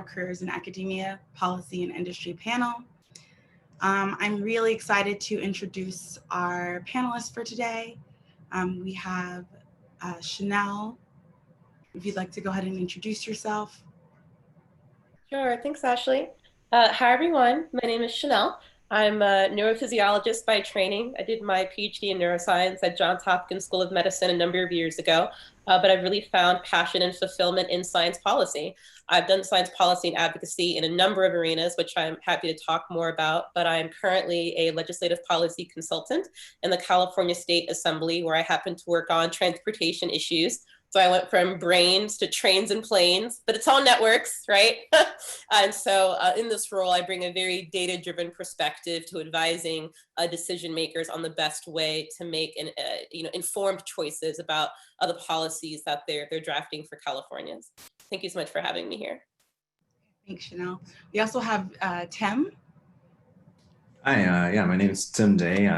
Careers in Academia, Policy, and Industry panel. I'm really excited to introduce our panelists for today. We have Chanel. If you'd like to go ahead and introduce yourself. Sure, thanks, Ashley. Hi, everyone. My name is Chanel. I'm a neurophysiologist by training. I did my PhD in neuroscience at Johns Hopkins School of Medicine a number of years ago, but I've really found passion and fulfillment in science policy. I've done science policy and advocacy in a number of arenas, which I'm happy to talk more about, but I'm currently a legislative policy consultant in the California State Assembly, where I happen to work on transportation issues. So I went from brains to trains and planes, but it's all networks, right? And so in this role, I bring a very data-driven perspective to advising decision makers on the best way to make informed choices about the policies that they're drafting for Californians. Thank you so much for having me here. Thanks, Chanel. We also have Tim. Hi, my name is Tim Day.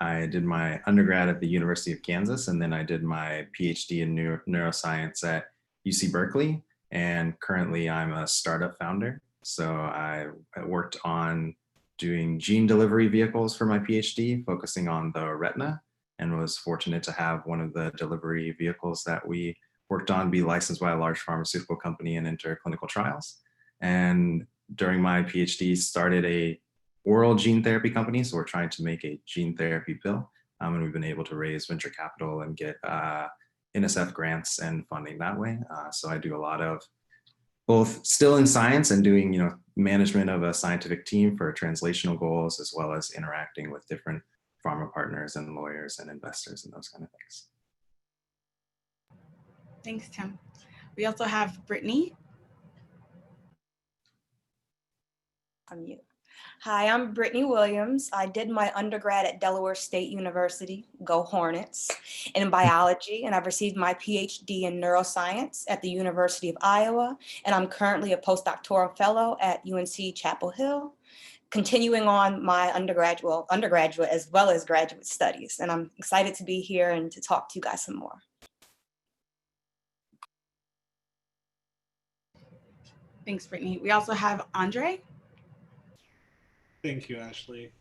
I did my undergrad at the University of Kansas, and then I did my PhD in neuroscience at UC Berkeley, and currently I'm a startup founder. So I worked on doing gene delivery vehicles for my PhD, focusing on the retina, and was fortunate to have one of the delivery vehicles that we worked on be licensed by a large pharmaceutical company and enter clinical trials. And during my PhD, started a oral gene therapy company. So we're trying to make a gene therapy pill. And we've been able to raise venture capital and get NSF grants and funding that way. So I do a lot of both still in science and doing management of a scientific team for translational goals, as well as interacting with different pharma partners and lawyers and investors and those kind of things. Thanks, Tim. We also have Brittany. Unmute. Hi, I'm Brittany Williams. I did my undergrad at Delaware State University, go Hornets, in biology, and I've received my PhD in neuroscience at the University of Iowa, and I'm currently a postdoctoral fellow at UNC Chapel Hill, continuing on my undergraduate as well as graduate studies. And I'm excited to be here and to talk to you guys some more. Thanks, Brittany. We also have Andre. Thank you, Ashley.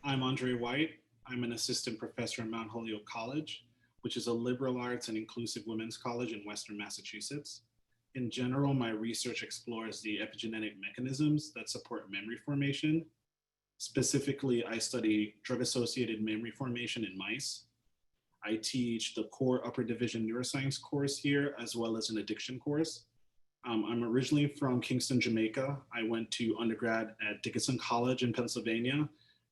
I'm Andre White. I'm an assistant professor at Mount Holyoke College, which is a liberal arts and inclusive women's college in Western Massachusetts. In general, my research explores the epigenetic mechanisms that support memory formation. Specifically, I study drug-associated memory formation in mice. I teach the core upper division neuroscience course here, as well as an addiction course. I'm originally from Kingston, Jamaica. I went to undergrad at Dickinson College in Pennsylvania,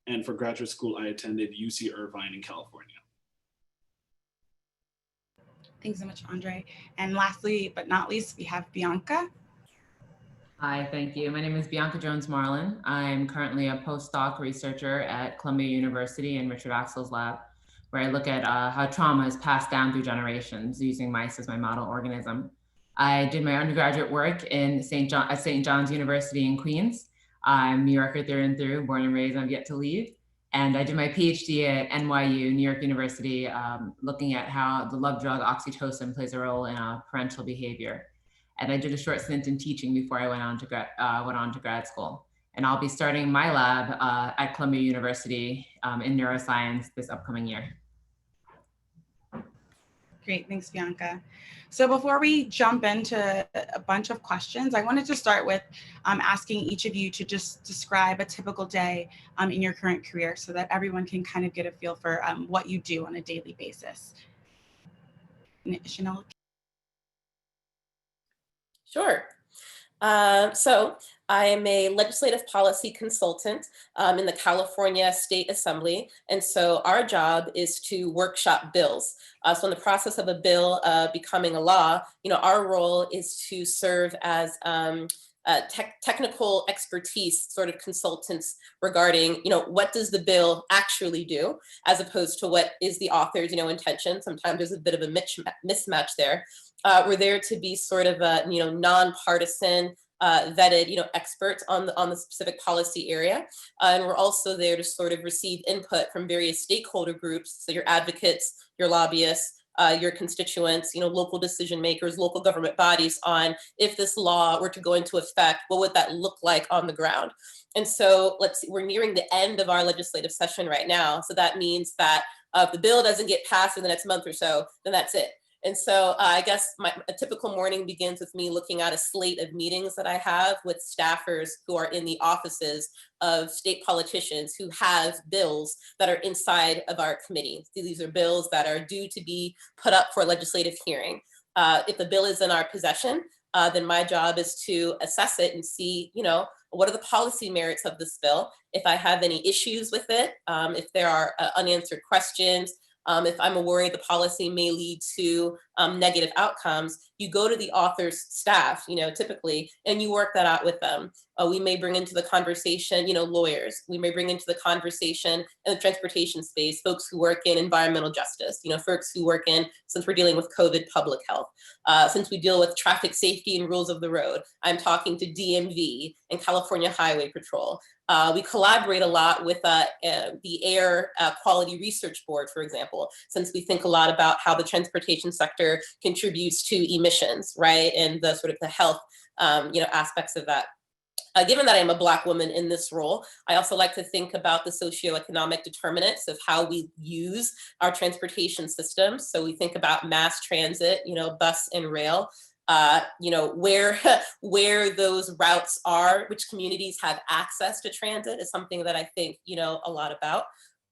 and for graduate school, I attended UC Irvine in California. Thanks so much, Andre. And lastly, but not least, we have Bianca. Hi, thank you. My name is Bianca Jones-Marlin. I'm currently a postdoc researcher at Columbia University in Richard Axel's lab, where I look at how trauma is passed down through generations using mice as my model organism. I did my undergraduate work at St. John's University in Queens. I'm New Yorker through and through, born and raised, I've yet to leave. And I did my PhD at NYU, New York University, looking at how the love drug oxytocin plays a role in parental behavior. And I did a short stint in teaching before I went on to grad school. And I'll be starting my lab at Columbia University in neuroscience this upcoming year. Great, thanks, Bianca. So before we jump into a bunch of questions, I wanted to start with asking each of you to just describe a typical day in your current career so that everyone can kind of get a feel for what you do on a daily basis. Chanel? Sure. So I am a legislative policy consultant in the California State Assembly. And so our job is to workshop bills. So in the process of a bill becoming a law, our role is to serve as technical expertise sort of consultants regarding, what does the bill actually do, as opposed to what is the author's, intention. Sometimes there's a bit of a mismatch there. We're there to be sort of a, nonpartisan, vetted, experts on the specific policy area. And we're also there to sort of receive input from various stakeholder groups, so your advocates, your lobbyists, your constituents, local decision makers, local government bodies on if this law were to go into effect, what would that look like on the ground? And so let's see, we're nearing the end of our legislative session right now. So that means that if the bill doesn't get passed in the next month or so, then that's it. And so I guess a typical morning begins with me looking at a slate of meetings that I have with staffers who are in the offices of state politicians who have bills that are inside of our committee. These are bills that are due to be put up for a legislative hearing. If the bill is in our possession, then my job is to assess it and see, what are the policy merits of this bill? If I have any issues with it, if there are unanswered questions, if I'm worried the policy may lead to negative outcomes, you go to the author's staff, typically, and you work that out with them. We may bring into the conversation, lawyers. We may bring into the conversation in the transportation space, folks who work in environmental justice, folks who work in, since we're dealing with COVID, public health. Since we deal with traffic safety and rules of the road, I'm talking to DMV and California Highway Patrol. We collaborate a lot with the Air Quality Research Board, for example, since we think a lot about how the transportation sector contributes to emissions, right? And the sort of the health, aspects of that. Given that I'm a Black woman in this role, I also like to think about the socioeconomic determinants of how we use our transportation systems. So we think about mass transit, bus and rail. Where those routes are, which communities have access to transit is something that I think, a lot about.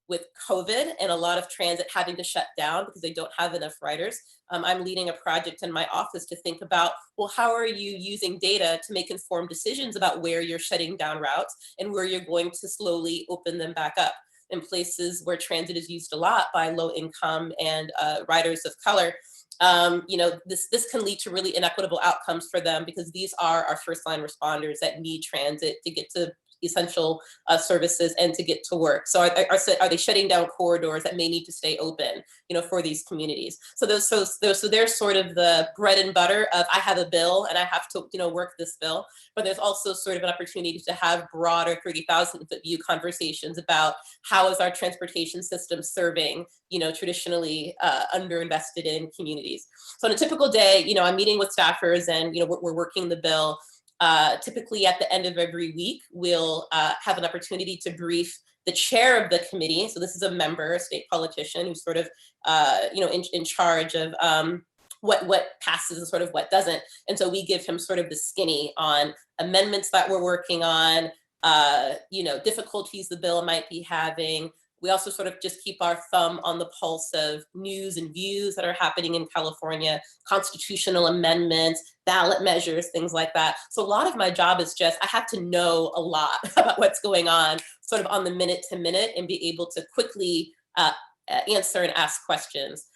With COVID and a lot of transit having to shut down because they don't have enough riders, I'm leading a project in my office to think about, well, how are you using data to make informed decisions about where you're shutting down routes and where you're going to slowly open them back up? In places where transit is used a lot by low income and riders of color, this can lead to really inequitable outcomes for them because these are our first line responders that need transit to get to essential services and to get to work. So are they shutting down corridors that may need to stay open, for these communities? So there's sort of the bread and butter of I have a bill and I have to, work this bill, but there's also sort of an opportunity to have broader 30,000 foot view conversations about how is our transportation system serving, traditionally underinvested in communities. So on a typical day, I'm meeting with staffers and, we're working the bill. Typically at the end of every week, we'll have an opportunity to brief the chair of the committee. So this is a member, a state politician who's sort of, in charge of what passes and sort of what doesn't. And so we give him sort of the skinny on amendments that we're working on, difficulties the bill might be having. We also sort of just keep our thumb on the pulse of news and views that are happening in California, constitutional amendments, ballot measures, things like that. So a lot of my job is just, I have to know a lot about what's going on sort of on the minute to minute and be able to quickly answer and ask questions.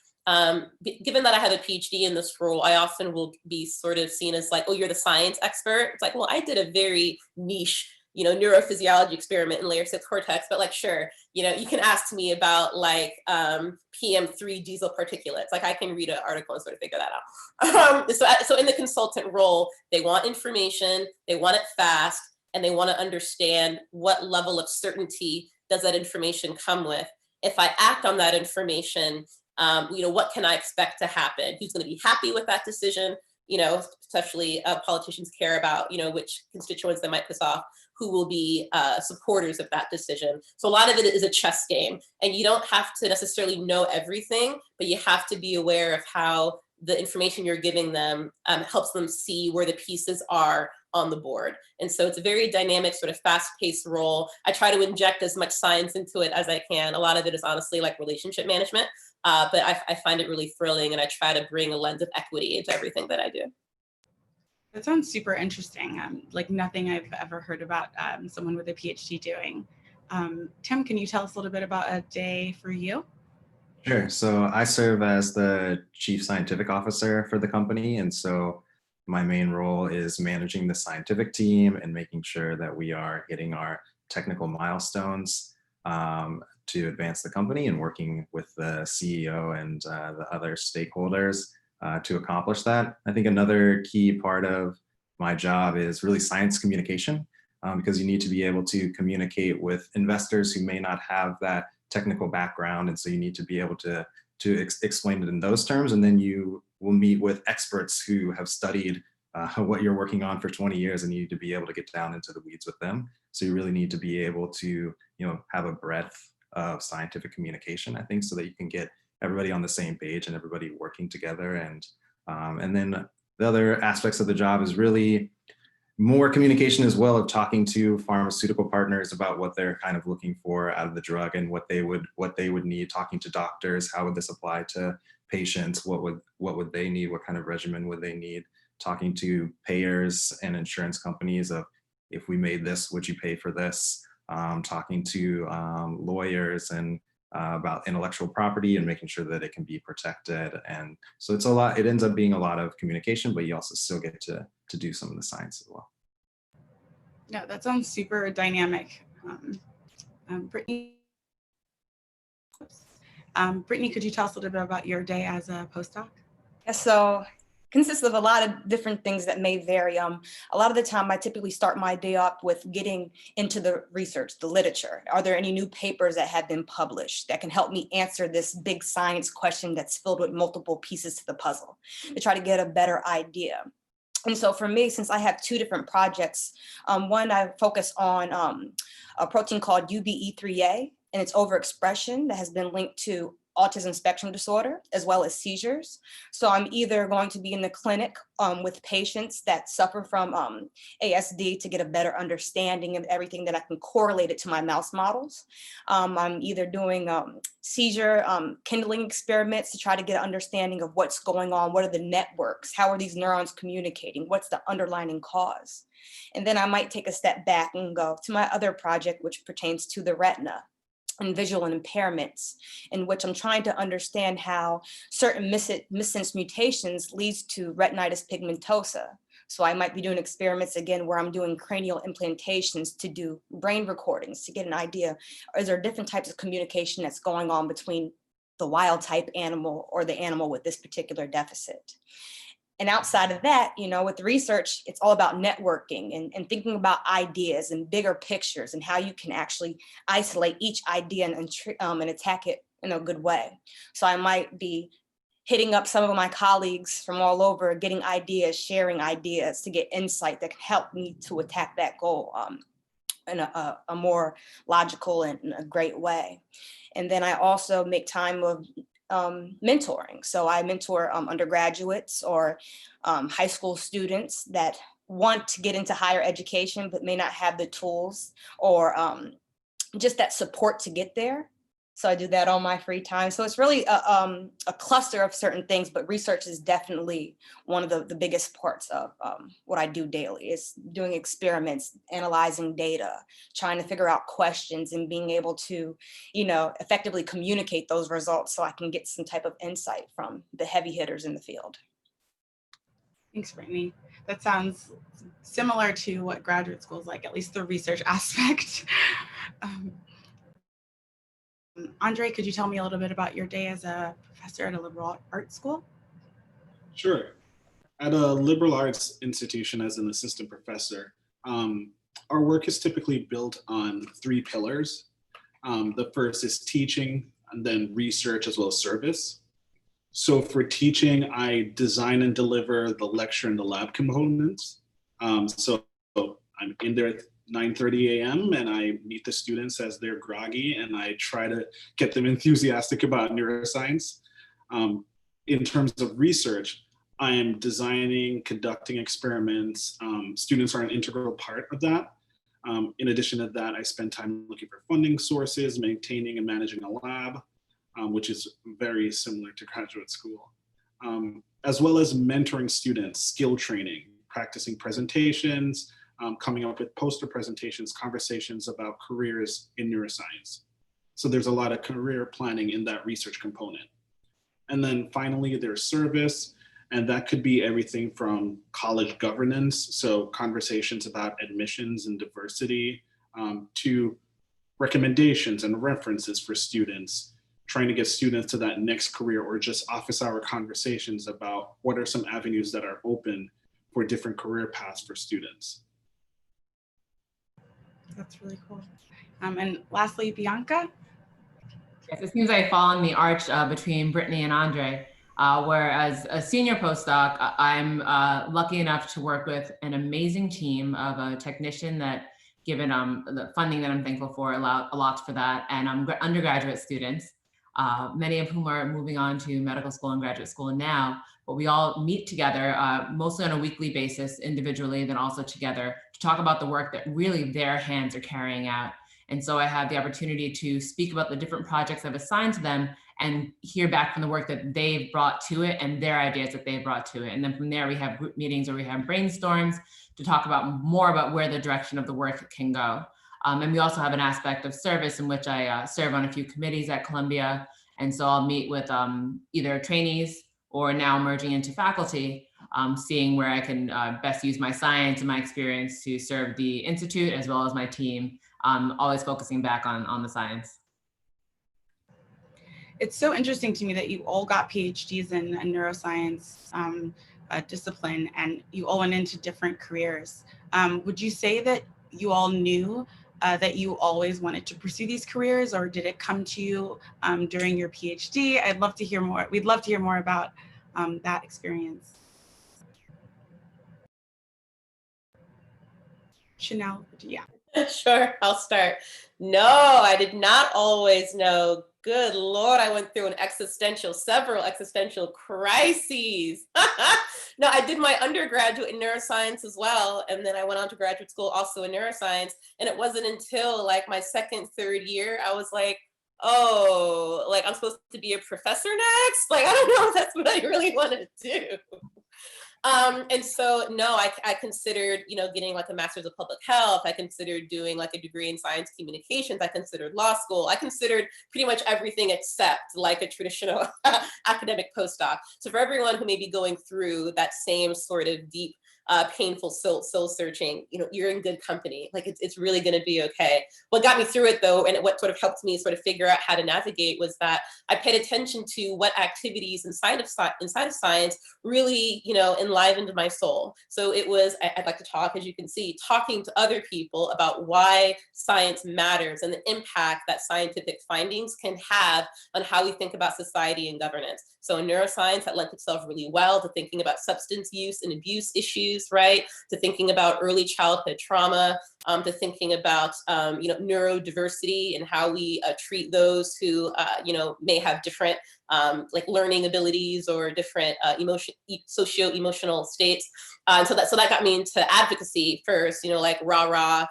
Given that I have a PhD in this role, I often will be sort of seen as like, oh, you're the science expert. It's like, well, I did a very niche neurophysiology experiment in layer 6 cortex, but like, sure, you can ask me about like PM3 diesel particulates. Like I can read an article and sort of figure that out. So in the consultant role, they want information, they want it fast, and they want to understand what level of certainty does that information come with. If I act on that information, what can I expect to happen? Who's going to be happy with that decision? Especially politicians care about, which constituents they might piss off, who will be supporters of that decision. So a lot of it is a chess game, and you don't have to necessarily know everything, but you have to be aware of how the information you're giving them helps them see where the pieces are on the board. And so it's a very dynamic, sort of fast-paced role. I try to inject as much science into it as I can. A lot of it is honestly like relationship management, but I find it really thrilling, and I try to bring a lens of equity into everything that I do. That sounds super interesting. Like nothing I've ever heard about someone with a PhD doing. Tim, can you tell us a little bit about a day for you? Sure. So I serve as the chief scientific officer for the company. And so my main role is managing the scientific team and making sure that we are hitting our technical milestones to advance the company, and working with the CEO and the other stakeholders to accomplish that. I think another key part of my job is really science communication, because you need to be able to communicate with investors who may not have that technical background. And so you need to be able to to explain it in those terms. And then you will meet with experts who have studied what you're working on for 20 years, and you need to be able to get down into the weeds with them. So you really need to be able to, have a breadth of scientific communication, I think, so that you can get everybody on the same page and everybody working together. And then the other aspects of the job is really more communication as well, of talking to pharmaceutical partners about what they're kind of looking for out of the drug and what they would need, talking to doctors, how would this apply to patients, what would they need, what kind of regimen would they need, talking to payers and insurance companies of, if we made this, would you pay for this? Talking to lawyers and about intellectual property and making sure that it can be protected. And so it's a lot, it ends up being a lot of communication, but you also still get to do some of the science as well. Yeah, that sounds super dynamic. Brittany, Brittany, could you tell us a little bit about your day as a postdoc? Yeah, so consists of a lot of different things that may vary. A lot of the time I typically start my day off with getting into the research, the literature. Are there any new papers that have been published that can help me answer this big science question that's filled with multiple pieces to the puzzle, to try to get a better idea? And so for me, since I have two different projects, one I focus on a protein called UBE3A and its overexpression that has been linked to autism spectrum disorder, as well as seizures. So I'm either going to be in the clinic with patients that suffer from ASD to get a better understanding of everything that I can correlate it to my mouse models. I'm either doing seizure kindling experiments to try to get an understanding of what's going on, what are the networks, how are these neurons communicating, what's the underlying cause. And then I might take a step back and go to my other project, which pertains to the retina and visual impairments, in which I'm trying to understand how certain missense mutations leads to retinitis pigmentosa. So I might be doing experiments again where I'm doing cranial implantations to do brain recordings to get an idea, is there different types of communication that's going on between the wild type animal or the animal with this particular deficit. And outside of that, with research, it's all about networking and thinking about ideas and bigger pictures and how you can actually isolate each idea and attack it in a good way. So I might be hitting up some of my colleagues from all over, getting ideas, sharing ideas to get insight that can help me to attack that goal in a more logical and a great way. And then I also make time of mentoring. So I mentor undergraduates or high school students that want to get into higher education, but may not have the tools or just that support to get there. So I do that on my free time. So it's really a cluster of certain things, but research is definitely one of the biggest parts of what I do daily. Is doing experiments, analyzing data, trying to figure out questions and being able to, effectively communicate those results so I can get some type of insight from the heavy hitters in the field. Thanks, Brittany. That sounds similar to what graduate school is like, at least the research aspect. Andre, could you tell me a little bit about your day as a professor at a liberal arts school? Sure. At a liberal arts institution as an assistant professor, our work is typically built on 3 pillars. The first is teaching, and then research, as well as service. So for teaching, I design and deliver the lecture and the lab components. So I'm in there at 9:30 a.m. and I meet the students as they're groggy and I try to get them enthusiastic about neuroscience. In terms of research, I am designing, conducting experiments. Students are an integral part of that. In addition to that, I spend time looking for funding sources, maintaining and managing a lab, which is very similar to graduate school, as well as mentoring students, skill training, practicing presentations, coming up with poster presentations, conversations about careers in neuroscience. So there's a lot of career planning in that research component. And then finally, there's service, and that could be everything from college governance, so conversations about admissions and diversity, to recommendations and references for students, trying to get students to that next career, or just office hour conversations about what are some avenues that are open for different career paths for students. That's really cool. And lastly, Bianca? It seems I fall in the arch between Brittany and Andre, where as a senior postdoc, I'm lucky enough to work with an amazing team of a technician that, given the funding that I'm thankful for, allowed a lot for that, and undergraduate students, many of whom are moving on to medical school and graduate school now. But we all meet together, mostly on a weekly basis, individually, then also together, to talk about the work that really their hands are carrying out. And so I have the opportunity to speak about the different projects I've assigned to them and hear back from the work that they've brought to it and their ideas that they've brought to it. And then from there, we have group meetings or we have brainstorms to talk about more about where the direction of the work can go. And we also have an aspect of service in which I serve on a few committees at Columbia. And so I'll meet with either trainees or now merging into faculty, seeing where I can best use my science and my experience to serve the Institute as well as my team, always focusing back on the science. It's so interesting to me that you all got PhDs in neuroscience discipline, and you all went into different careers. Would you say that you all knew that you always wanted to pursue these careers, or did it come to you during your PhD? I'd love to hear more. We'd love to hear more about that experience. Chanel, yeah. Sure, I'll start. No, I did not always know. Good Lord, I went through several existential crises. No, I did my undergraduate in neuroscience as well. And then I went on to graduate school also in neuroscience. And it wasn't until like my second, third year, I was like, oh, like I'm supposed to be a professor next? Like, I don't know if that's what I really want to do. And so, no, I considered, getting like a master's of public health. I considered doing like a degree in science communications. I considered law school. I considered pretty much everything except like a traditional academic postdoc. So for everyone who may be going through that same sort of deep, painful soul searching, you're in good company. Like it's really going to be okay. What got me through it though, and what sort of helped me sort of figure out how to navigate, was that I paid attention to what activities inside of science really, enlivened my soul. So it was, I'd like to talk, as you can see, talking to other people about why science matters and the impact that scientific findings can have on how we think about society and governance. So in neuroscience, that lent itself really well to thinking about substance use and abuse issues, right? To thinking about early childhood trauma, to thinking about, neurodiversity and how we treat those who, may have different like learning abilities or different socio-emotional states. And so that got me into advocacy first, like rah-rah,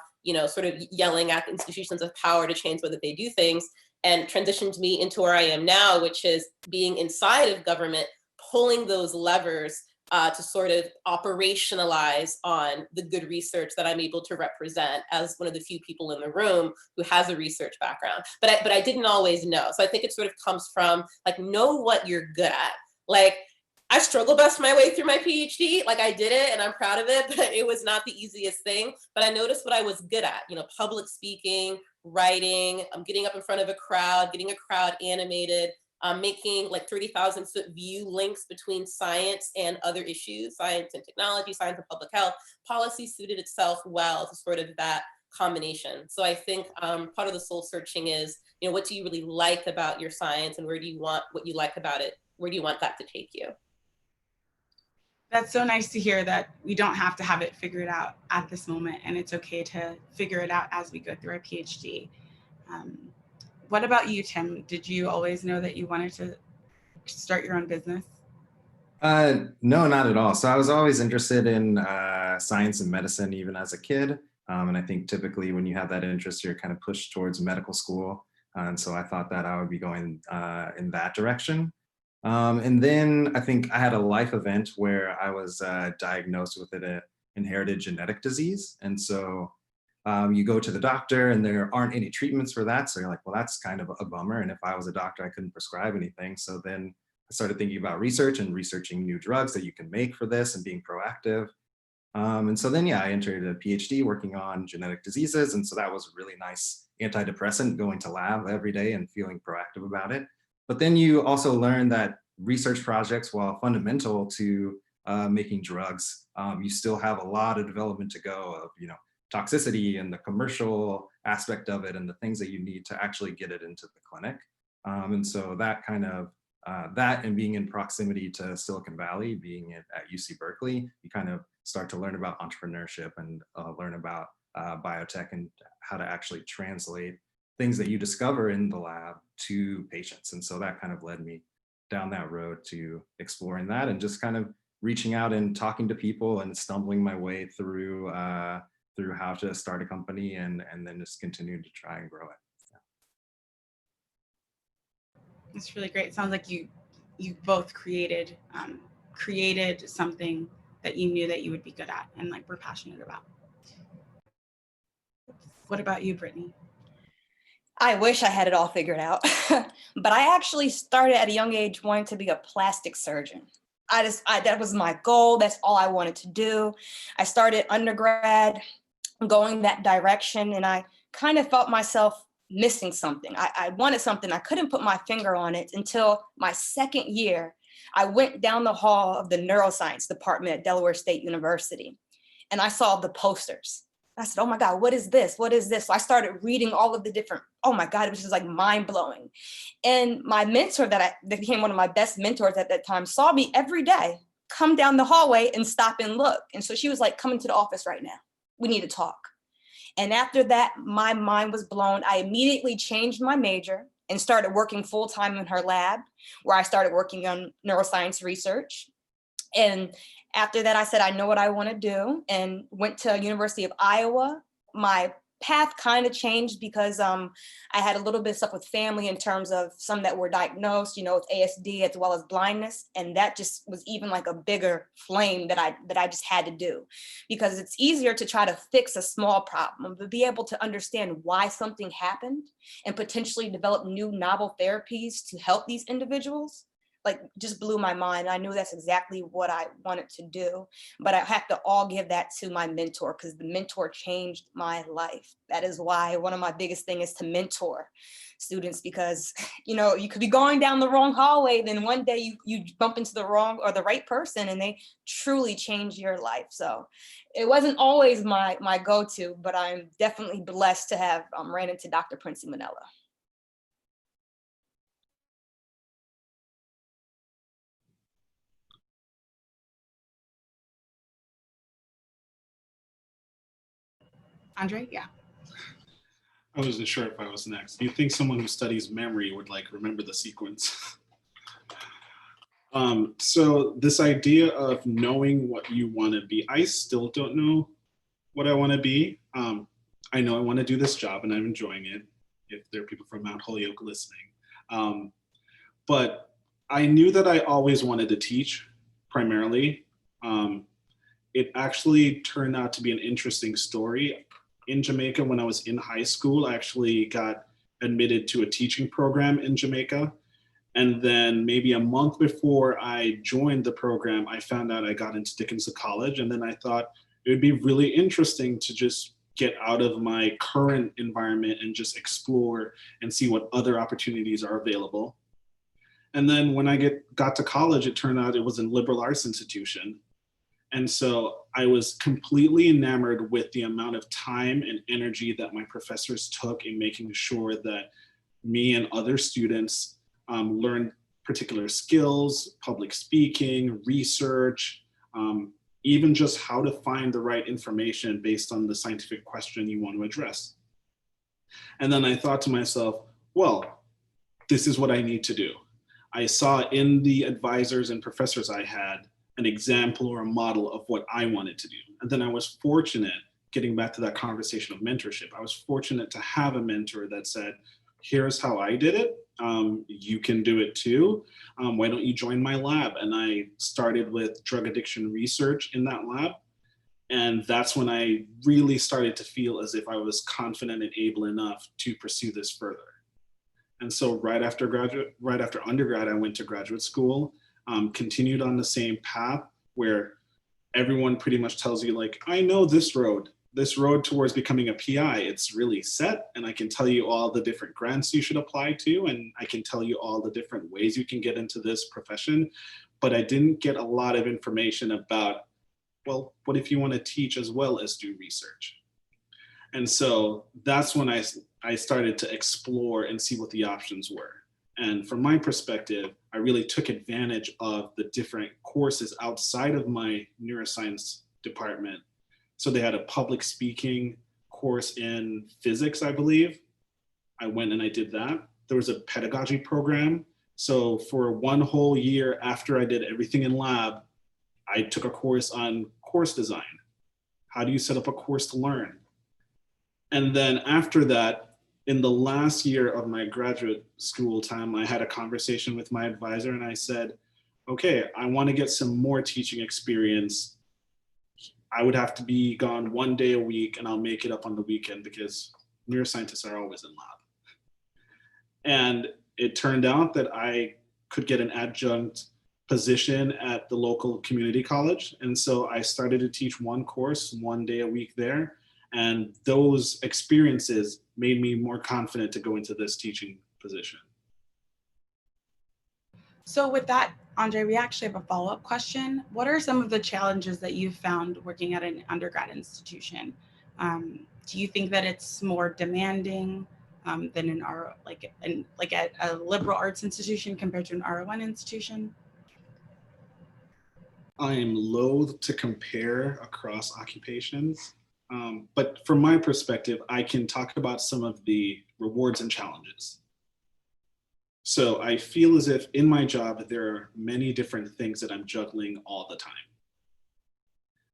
sort of yelling at institutions of power to change whether they do things, and transitioned me into where I am now, which is being inside of government, pulling those levers to sort of operationalize on the good research that I'm able to represent as one of the few people in the room who has a research background. But I didn't always know. So I think it sort of comes from like, know what you're good at. Like, I struggle bust my way through my PhD. Like I did it and I'm proud of it, but it was not the easiest thing. But I noticed what I was good at, public speaking, writing, getting up in front of a crowd, getting a crowd animated, making like 30,000 foot view links between science and other issues, science and technology, science and public health. Policy suited itself well to sort of that combination. So I think part of the soul searching is, what do you really like about your science, and where do you want what you like about it? Where do you want that to take you? That's so nice to hear that we don't have to have it figured out at this moment, and it's okay to figure it out as we go through our PhD. What about you, Tim? Did you always know that you wanted to start your own business? No, not at all. So I was always interested in science and medicine, even as a kid. And I think typically when you have that interest, you're kind of pushed towards medical school. And so I thought that I would be going in that direction. And then I think I had a life event where I was diagnosed with an inherited genetic disease. And so you go to the doctor and there aren't any treatments for that. So you're like, well, that's kind of a bummer. And if I was a doctor, I couldn't prescribe anything. So then I started thinking about research and researching new drugs that you can make for this and being proactive. And so then, I entered a PhD working on genetic diseases. And so that was a really nice antidepressant, going to lab every day and feeling proactive about it. But then you also learn that research projects, while fundamental to making drugs, you still have a lot of development to go of, toxicity and the commercial aspect of it and the things that you need to actually get it into the clinic. And so that kind of, that and being in proximity to Silicon Valley, being at UC Berkeley, you kind of start to learn about entrepreneurship and learn about biotech and how to actually translate things that you discover in the lab to patients. And so that kind of led me down that road to exploring that and just kind of reaching out and talking to people and stumbling my way through through how to start a company and then just continue to try and grow it. It's really great. It sounds like you both created something that you knew that you would be good at and like were passionate about. What about you, Brittany? I wish I had it all figured out, but I actually started at a young age wanting to be a plastic surgeon. That was my goal. That's all I wanted to do. I started undergrad going that direction, and I kind of felt myself missing something. I wanted something. I couldn't put my finger on it until my second year. I went down the hall of the neuroscience department at Delaware State University, and I saw the posters. I said, oh my God, what is this? What is this? So I started reading all of the different, oh my God, it was just like mind blowing. And my mentor that became one of my best mentors at that time saw me every day come down the hallway and stop and look. And so she was like, come into the office right now. We need to talk. And after that, my mind was blown. I immediately changed my major and started working full time in her lab, where I started working on neuroscience research. And after that, I said, I know what I want to do, and went to University of Iowa. My path kind of changed because I had a little bit of stuff with family in terms of some that were diagnosed, with ASD as well as blindness. And that just was even like a bigger flame that I just had to do, because it's easier to try to fix a small problem, but be able to understand why something happened and potentially develop new novel therapies to help these individuals. Like, just blew my mind. I knew that's exactly what I wanted to do, but I have to all give that to my mentor, because the mentor changed my life. That is why one of my biggest things is to mentor students, because you could be going down the wrong hallway, then one day you bump into the wrong or the right person, and they truly change your life. So it wasn't always my go-to, but I'm definitely blessed to have ran into Dr. Prince Manella. Andre? Yeah. I wasn't sure if I was next. Do you think someone who studies memory would remember the sequence? So this idea of knowing what you want to be, I still don't know what I want to be. I know I want to do this job and I'm enjoying it, if there are people from Mount Holyoke listening. But I knew that I always wanted to teach primarily. It actually turned out to be an interesting story. In Jamaica, when I was in high school, I actually got admitted to a teaching program in Jamaica. And then maybe a month before I joined the program, I found out I got into Dickinson College. And then I thought it would be really interesting to just get out of my current environment and just explore and see what other opportunities are available. And then when I got to college, it turned out it was a liberal arts institution. And so I was completely enamored with the amount of time and energy that my professors took in making sure that me and other students learned particular skills, public speaking, research, even just how to find the right information based on the scientific question you want to address. And then I thought to myself, well, this is what I need to do. I saw in the advisors and professors I had an example or a model of what I wanted to do. And then I was fortunate, getting back to that conversation of mentorship, I was fortunate to have a mentor that said, here's how I did it. You can do it too. Why don't you join my lab? And I started with drug addiction research in that lab. And that's when I really started to feel as if I was confident and able enough to pursue this further. And so right after undergrad, I went to graduate school. Continued on the same path where everyone pretty much tells you I know this road towards becoming a PI, it's really set, and I can tell you all the different grants you should apply to, and I can tell you all the different ways you can get into this profession. But I didn't get a lot of information about, well, what if you want to teach as well as do research? And so that's when I started to explore and see what the options were. And from my perspective, I really took advantage of the different courses outside of my neuroscience department. So they had a public speaking course in physics, I believe. I went and I did that. There was a pedagogy program. So for one whole year after I did everything in lab, I took a course on course design. How do you set up a course to learn? And then after that, in the last year of my graduate school time, I had a conversation with my advisor and I said, okay, I want to get some more teaching experience. I would have to be gone 1 day a week and I'll make it up on the weekend because neuroscientists are always in lab. And it turned out that I could get an adjunct position at the local community college. And so I started to teach one course 1 day a week there. And those experiences made me more confident to go into this teaching position. So with that, Andre, we actually have a follow-up question. What are some of the challenges that you've found working at an undergrad institution? Do you think that it's more demanding than an RO, like at a liberal arts institution compared to an R1 institution? I am loath to compare across occupations, but from my perspective, I can talk about some of the rewards and challenges. So I feel as if in my job, there are many different things that I'm juggling all the time.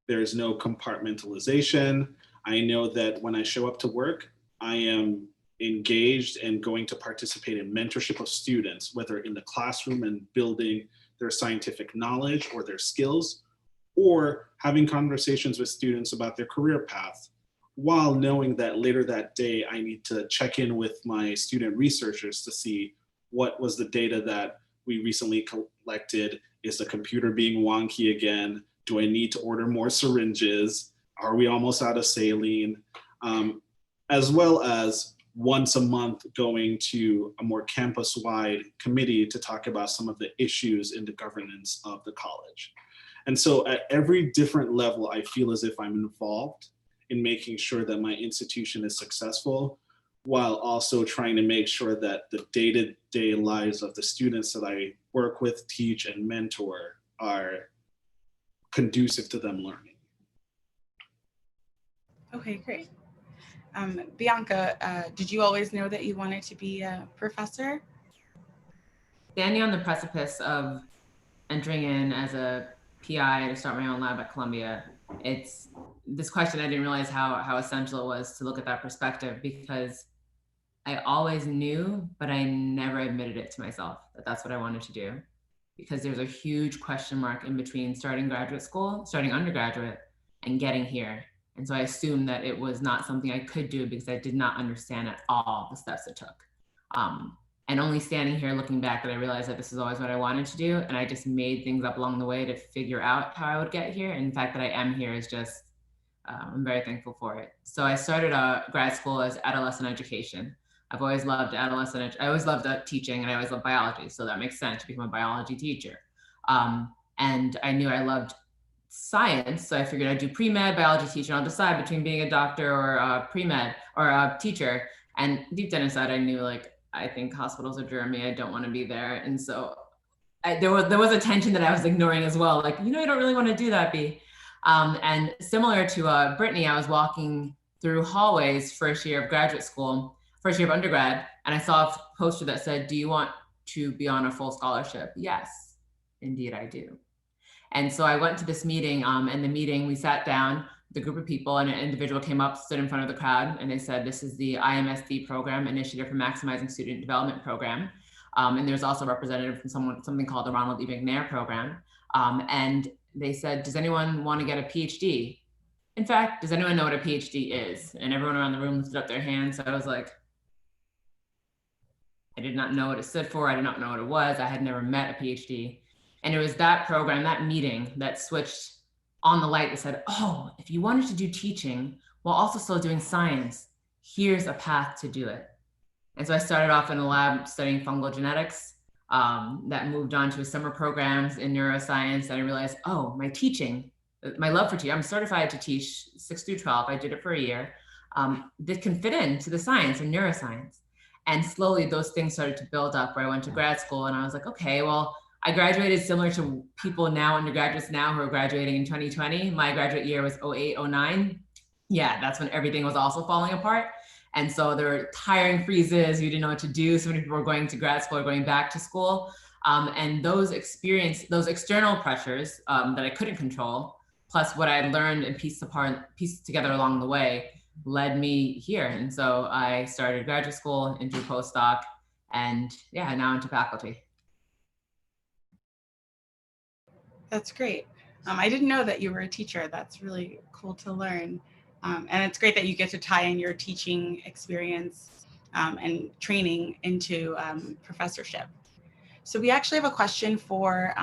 There's no compartmentalization. I know that when I show up to work, I am engaged and going to participate in mentorship of students, whether in the classroom and building their scientific knowledge or their skills, or having conversations with students about their career path, while knowing that later that day, I need to check in with my student researchers to see what was the data that we recently collected. Is the computer being wonky again? Do I need to order more syringes? Are we almost out of saline? As well as once a month going to a more campus-wide committee to talk about some of the issues in the governance of the college. And so at every different level, I feel as if I'm involved in making sure that my institution is successful, while also trying to make sure that the day-to-day lives of the students that I work with, teach, and mentor are conducive to them learning. Okay, great. Bianca, did you always know that you wanted to be a professor? Standing on the precipice of entering in as a PI to start my own lab at Columbia, it's this question, I didn't realize how essential it was to look at that perspective, because I always knew, but I never admitted it to myself that that's what I wanted to do, because there's a huge question mark in between starting undergraduate and getting here. And so I assumed that it was not something I could do because I did not understand at all the steps it took. And only standing here looking back that I realized that this is always what I wanted to do. And I just made things up along the way to figure out how I would get here. And the fact that I am here is just, I'm very thankful for it. So I started grad school as adolescent education. I've always loved I always loved teaching, and I always loved biology. So that makes sense to become a biology teacher. And I knew I loved science. So I figured I'd do pre-med, biology teacher, and I'll decide between being a doctor or a pre-med or a teacher. And deep down inside, I knew, like, I think hospitals are germy. I don't want to be there. And so there was a tension that I was ignoring as well. Like, you don't really want to do that, B. And similar to Brittany, I was walking through hallways first year of undergrad, and I saw a poster that said, "Do you want to be on a full scholarship?" Yes, indeed I do. And so I went to this meeting, and the meeting, we sat down, the group of people, and an individual came up, stood in front of the crowd, and they said, "This is the IMSD program, Initiative for Maximizing Student Development Program." And there's also a representative from something called the Ronald E. McNair program. And they said, "Does anyone want to get a PhD? In fact, does anyone know what a PhD is?" And everyone around the room lifted up their hands. So I was like, I did not know what it stood for. I did not know what it was. I had never met a PhD. And it was that program, that meeting, that switched on the light that said, oh, if you wanted to do teaching while also still doing science, here's a path to do it. And so I started off in a lab studying fungal genetics, that moved on to summer programs in neuroscience. And I realized, oh, my teaching, my love for teaching, I'm certified to teach 6 through 12. I did it for a year. This can fit into the science and neuroscience. And slowly those things started to build up where I went to grad school and I was like, okay, well, I graduated similar to people now, undergraduates now who are graduating in 2020. My graduate year was 08, 09. Yeah, that's when everything was also falling apart. And so there were hiring freezes, you didn't know what to do. So many people were going to grad school or going back to school. And those external pressures that I couldn't control, plus what I learned and pieced together along the way, led me here. And so I started graduate school, into postdoc, and yeah, now into faculty. That's great. I didn't know that you were a teacher. That's really cool to learn. And it's great that you get to tie in your teaching experience and training into professorship. So we actually have a question for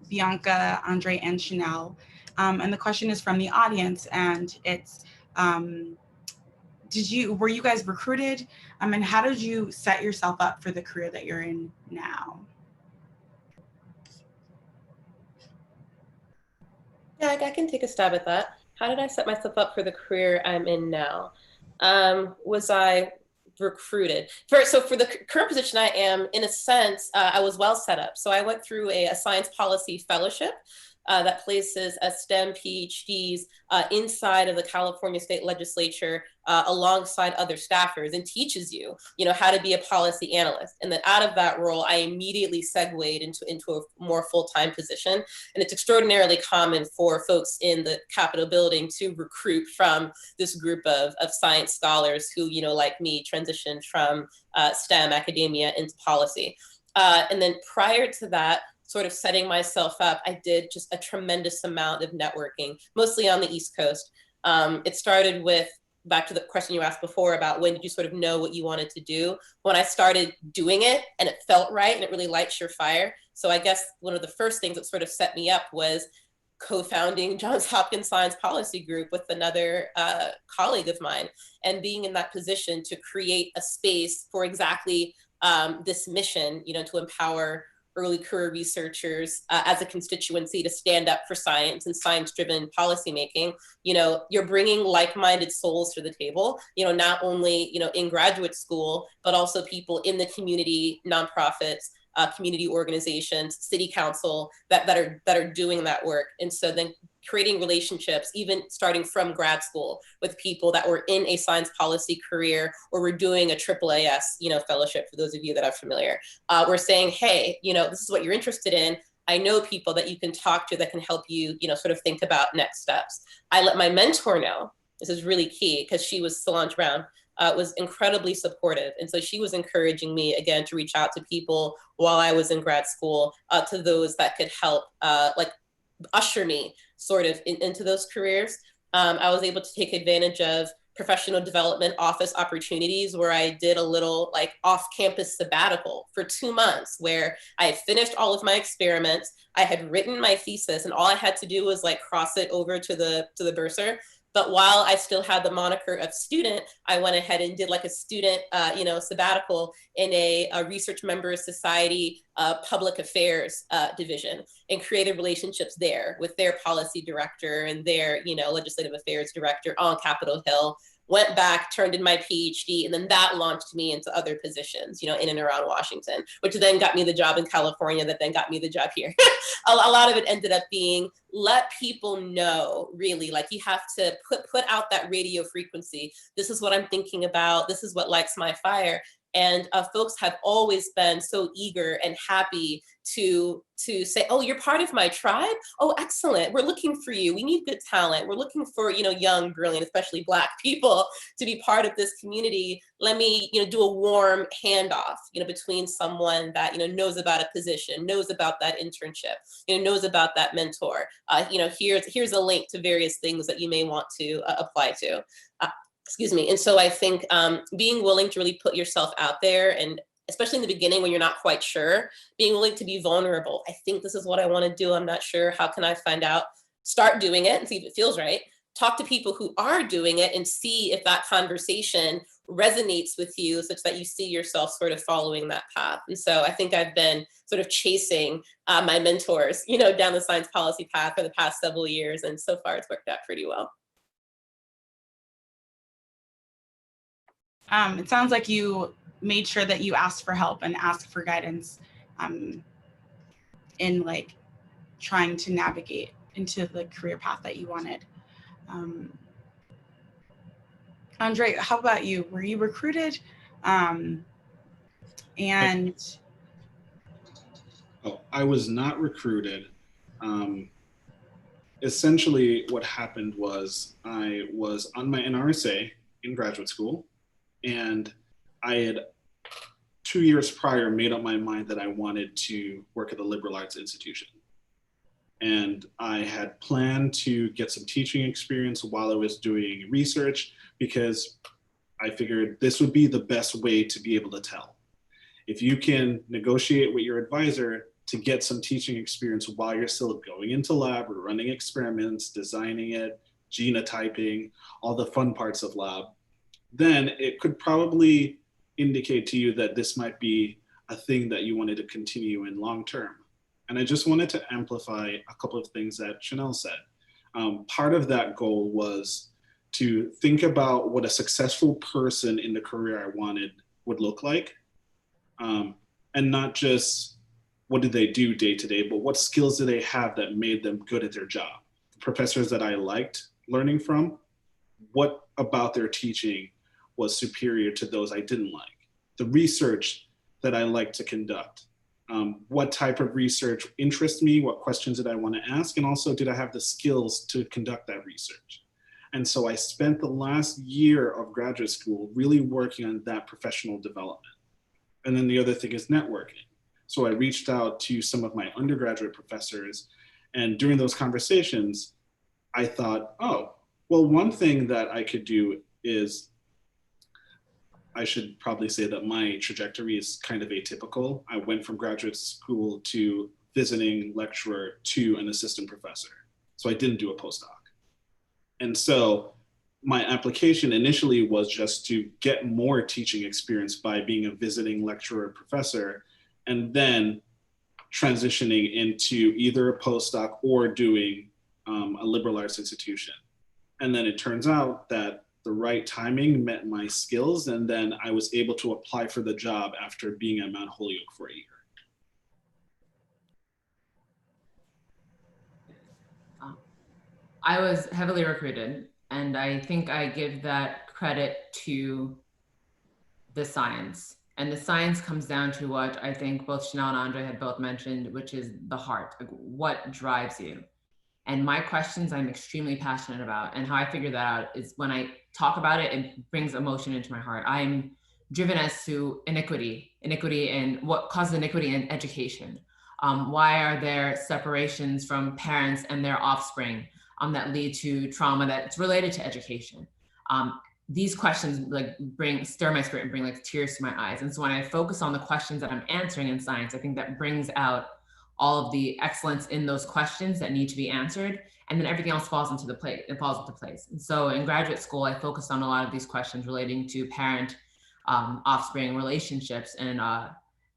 Bianca, Andre, and Chanel. And the question is from the audience, and it's, were you guys recruited? And how did you set yourself up for the career that you're in now? Yeah, I can take a stab at that. How did I set myself up for the career I'm in now? Was I recruited? So for the current position I am, in a sense, I was well set up. So I went through a science policy fellowship that places STEM PhDs inside of the California State Legislature alongside other staffers and teaches you, how to be a policy analyst. And then out of that role, I immediately segued into a more full-time position. And it's extraordinarily common for folks in the Capitol building to recruit from this group of science scholars who, like me, transitioned from STEM academia into policy. And then prior to that, sort of setting myself up, I did just a tremendous amount of networking, mostly on the East Coast. It started with, back to the question you asked before about when did you sort of know what you wanted to do? When I started doing it and it felt right and it really lights your fire. So I guess one of the first things that sort of set me up was co-founding Johns Hopkins Science Policy Group with another colleague of mine, and being in that position to create a space for exactly this mission, to empower early career researchers as a constituency to stand up for science and science-driven policymaking. You're bringing like-minded souls to the table, not only, in graduate school, but also people in the community, nonprofits, community organizations, city council that are doing that work. And so then creating relationships, even starting from grad school, with people that were in a science policy career or were doing a AAAS, fellowship, for those of you that are familiar. We're saying, hey, this is what you're interested in. I know people that you can talk to that can help you, sort of think about next steps. I let my mentor know. This is really key because she was Solange Brown. Was incredibly supportive. And so she was encouraging me, again, to reach out to people while I was in grad school, to those that could help usher me sort of into those careers. I was able to take advantage of professional development office opportunities where I did a little off-campus sabbatical for 2 months where I had finished all of my experiments. I had written my thesis and all I had to do was cross it over to the bursar. But while I still had the moniker of student, I went ahead and did a student, sabbatical in a research member society public affairs division, and created relationships there with their policy director and their, legislative affairs director on Capitol Hill. Went back, turned in my PhD, and then that launched me into other positions, in and around Washington, which then got me the job in California, that then got me the job here. A lot of it ended up being, let people know, really, you have to put out that radio frequency. This is what I'm thinking about. This is what lights my fire. And folks have always been so eager and happy to say, oh, you're part of my tribe? Oh, excellent. We're looking for you. We need good talent. We're looking for, young, brilliant, especially Black people to be part of this community. Let me, do a warm handoff, between someone that, knows about a position, knows about that internship, knows about that mentor. Here's a link to various things that you may want to apply to. Excuse me. And so I think being willing to really put yourself out there, and especially in the beginning when you're not quite sure, being willing to be vulnerable. I think this is what I want to do. I'm not sure. How can I find out? Start doing it and see if it feels right. Talk to people who are doing it and see if that conversation resonates with you such that you see yourself sort of following that path. And so I think I've been sort of chasing my mentors, down the science policy path for the past several years. And so far it's worked out pretty well. It sounds like you made sure that you asked for help and asked for guidance in like trying to navigate into the career path that you wanted. Andre, how about you? Were you recruited? And Oh, I was not recruited. Essentially, what happened was I was on my NRSA in graduate school, and I had 2 years prior made up my mind that I wanted to work at a liberal arts institution. And I had planned to get some teaching experience while I was doing research, because I figured this would be the best way to be able to tell. If you can negotiate with your advisor to get some teaching experience while you're still going into lab or running experiments, designing it, genotyping, all the fun parts of lab, then it could probably indicate to you that this might be a thing that you wanted to continue in long term. And I just wanted to amplify a couple of things that Chanel said. Part of that goal was to think about what a successful person in the career I wanted would look like. And not just what did they do day to day, but what skills do they have that made them good at their job? The professors that I liked learning from, what about their teaching was superior to those I didn't like? The research that I like to conduct, what type of research interests me, what questions did I want to ask, and also did I have the skills to conduct that research? And so I spent the last year of graduate school really working on that professional development. And then the other thing is networking. So I reached out to some of my undergraduate professors, and during those conversations, I thought, oh, well, one thing that I could do is, I should probably say that my trajectory is kind of atypical. I went from graduate school to visiting lecturer to an assistant professor. So I didn't do a postdoc. And so my application initially was just to get more teaching experience by being a visiting lecturer professor, and then transitioning into either a postdoc or doing a liberal arts institution. And then it turns out that the right timing met my skills, and then I was able to apply for the job after being at Mount Holyoke for a year. I was heavily recruited, and I think I give that credit to the science. And the science comes down to what I think both Chanel and Andre had both mentioned, which is the heart, like what drives you. And my questions I'm extremely passionate about, and how I figure that out is when I talk about it, it brings emotion into my heart. I'm driven as to iniquity and what causes iniquity in education. Why are there separations from parents and their offspring that lead to trauma that's related to education? These questions like stir my spirit and bring like tears to my eyes. And so when I focus on the questions that I'm answering in science, I think that brings out all of the excellence in those questions that need to be answered, and then everything else falls into place. And so in graduate school, I focused on a lot of these questions relating to parent offspring relationships, and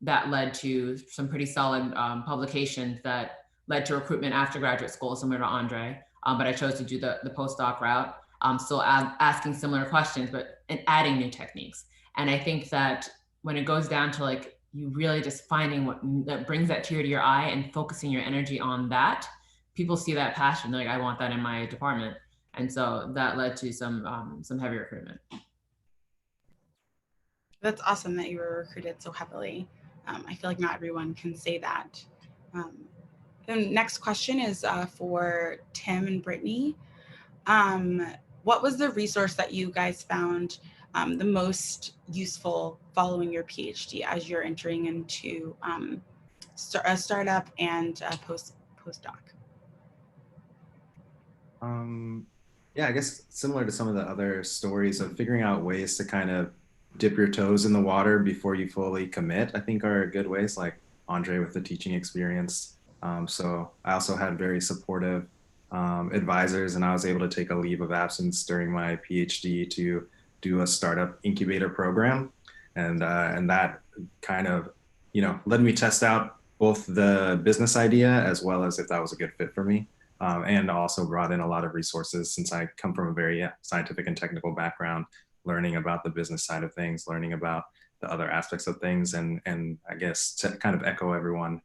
that led to some pretty solid publications that led to recruitment after graduate school, similar to Andre. But I chose to do the postdoc route, still asking similar questions, but and adding new techniques. And I think that when it goes down to like, you really just finding what that brings that tear to your eye and focusing your energy on that, people see that passion. They're like, I want that in my department. And so that led to some heavy recruitment. That's awesome that you were recruited so heavily. I feel like not everyone can say that. The next question is for Tim and Brittany. What was the resource that you guys found the most useful following your PhD as you're entering into a startup and a postdoc? Yeah, I guess similar to some of the other stories of figuring out ways to kind of dip your toes in the water before you fully commit, I think are good ways, like Andre with the teaching experience. So I also had very supportive advisors, and I was able to take a leave of absence during my PhD to do a startup incubator program. And that kind of, let me test out both the business idea as well as if that was a good fit for me. And also brought in a lot of resources, since I come from a very scientific and technical background, learning about the business side of things, learning about other aspects of things. And I guess to kind of echo everyone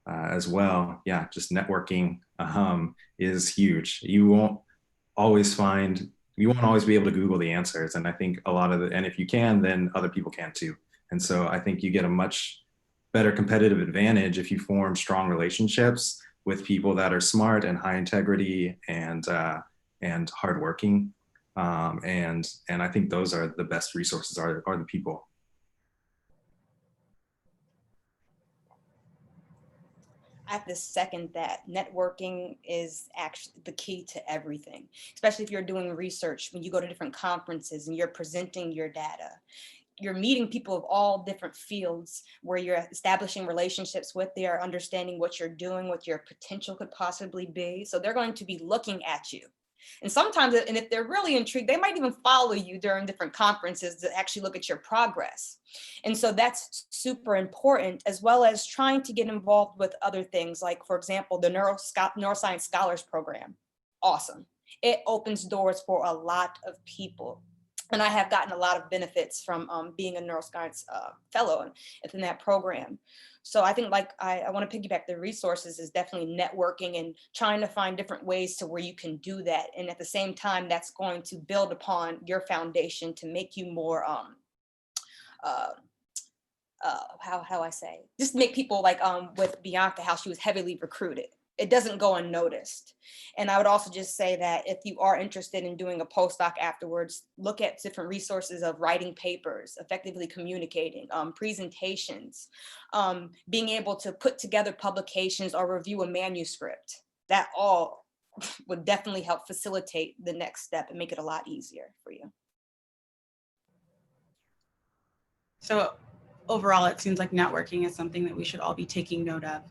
as well, yeah, just networking is huge. You won't always be able to Google the answers. And I think and if you can, then other people can too. And so I think you get a much better competitive advantage if you form strong relationships with people that are smart and high integrity and hardworking. And I think those are the best resources are the people. I have to second that. Networking is actually the key to everything, especially if you're doing research. When you go to different conferences and you're presenting your data, you're meeting people of all different fields where you're establishing relationships with. They are understanding what you're doing, what your potential could possibly be. So they're going to be looking at you. And sometimes, and if they're really intrigued, they might even follow you during different conferences to actually look at your progress. And so that's super important, as well as trying to get involved with other things, like, for example, the Neuroscience Scholars Program. Awesome. It opens doors for a lot of people. And I have gotten a lot of benefits from being a neuroscience fellow in that program. So I think, like, I want to piggyback the resources is definitely networking and trying to find different ways to where you can do that. And at the same time, that's going to build upon your foundation to make you more, how I say, just make people like with Bianca, how she was heavily recruited. It doesn't go unnoticed. And I would also just say that if you are interested in doing a postdoc afterwards, look at different resources of writing papers, effectively communicating, presentations, being able to put together publications or review a manuscript. That all would definitely help facilitate the next step and make it a lot easier for you. So overall, it seems like networking is something that we should all be taking note of.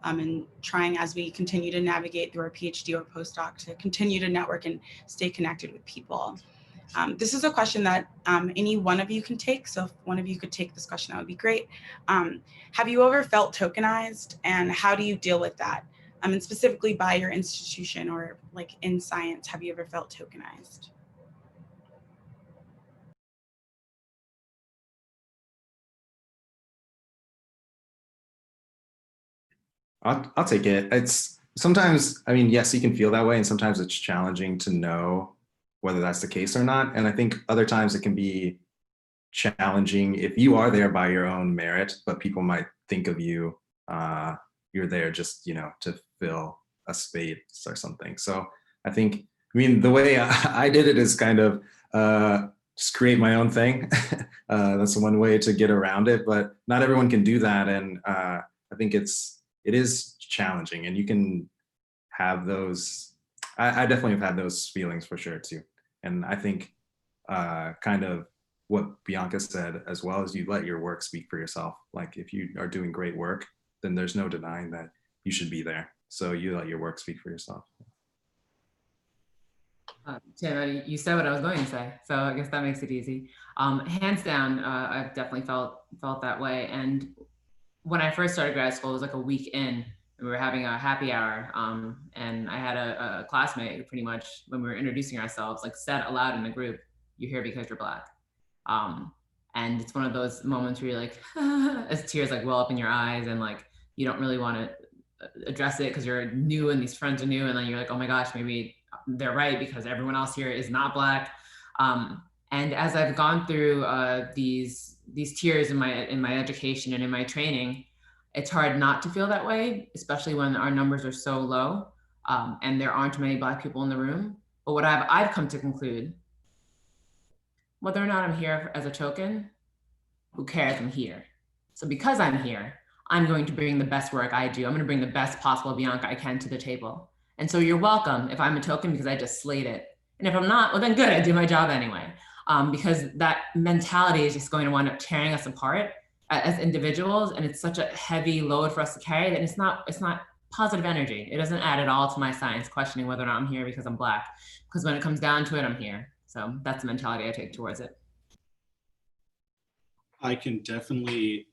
And trying, as we continue to navigate through our PhD or postdoc, to continue to network and stay connected with people. This is a question that any one of you can take. So if one of you could take this question, that would be great. Have you ever felt tokenized, and how do you deal with that? And specifically by your institution or like in science, have you ever felt tokenized? I'll take it. It's sometimes, I mean, yes, you can feel that way, and sometimes it's challenging to know whether that's the case or not. And I think other times it can be challenging if you are there by your own merit, but people might think of you, you're there just, to fill a space or something. So I think, the way I did it is kind of just create my own thing. That's one way to get around it, but not everyone can do that. And I think it is challenging, and you can have those. I definitely have had those feelings for sure too. And I think kind of what Bianca said, as well, as you let your work speak for yourself. Like if you are doing great work, then there's no denying that you should be there. So you let your work speak for yourself. Tim, you said what I was going to say, so I guess that makes it easy. Hands down, I've definitely felt that way. And when I first started grad school, it was like a week in, and we were having a happy hour, and I had a classmate pretty much, when we were introducing ourselves, like said aloud in the group, "You're here because you're Black." And it's one of those moments where you're like, as tears like well up in your eyes, and like you don't really want to address it because you're new and these friends are new, and then you're like, oh my gosh, maybe they're right because everyone else here is not Black. And as I've gone through these tiers in my education and in my training, it's hard not to feel that way, especially when our numbers are so low and there aren't many Black people in the room. But what I've come to conclude, whether or not I'm here as a token, who cares? I'm here. So because I'm here, I'm going to bring the best work I do. I'm going to bring the best possible Bianca I can to the table. And so you're welcome if I'm a token because I just slayed it. And if I'm not, well then good, I did my job anyway. Because that mentality is just going to wind up tearing us apart as individuals, and it's such a heavy load for us to carry that it's not positive energy. It doesn't add at all to my science, questioning whether or not I'm here because I'm Black. Because when it comes down to it, I'm here. So that's the mentality I take towards it. I can definitely